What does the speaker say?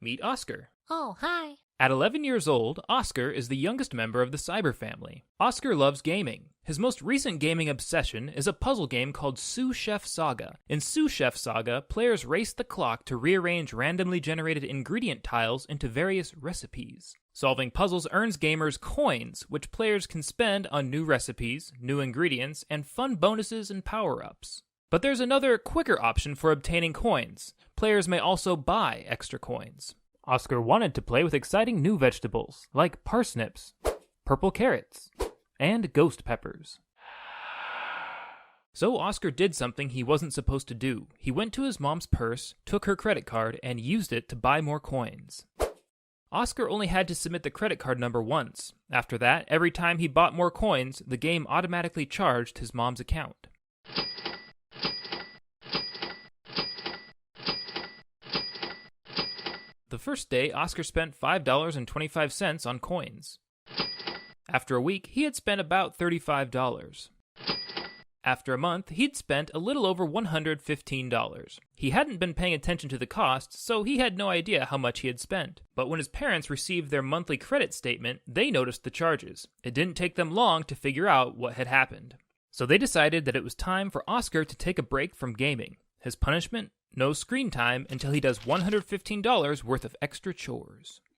Meet Oscar. Oh, hi. At 11 years old, Oscar is the youngest member of the Cyber family. Oscar loves gaming. His most recent gaming obsession is a puzzle game called Sous Chef Saga. In Sous Chef Saga, players race the clock to rearrange randomly generated ingredient tiles into various recipes. Solving puzzles earns gamers coins, which players can spend on new recipes, new ingredients, and fun bonuses and power-ups. But there's another, quicker option for obtaining coins. Players may also buy extra coins. Oscar wanted to play with exciting new vegetables, like parsnips, purple carrots, and ghost peppers. So Oscar did something he wasn't supposed to do. He went to his mom's purse, took her credit card, and used it to buy more coins. Oscar only had to submit the credit card number once. After that, every time he bought more coins, the game automatically charged his mom's account. The first day, Oscar spent $5.25 on coins. After a week, he had spent about $35. After a month, he'd spent a little over $115. He hadn't been paying attention to the cost, so he had no idea how much he had spent. But when his parents received their monthly credit statement, they noticed the charges. It didn't take them long to figure out what had happened. So they decided that it was time for Oscar to take a break from gaming. His punishment? No screen time until he does $115 worth of extra chores.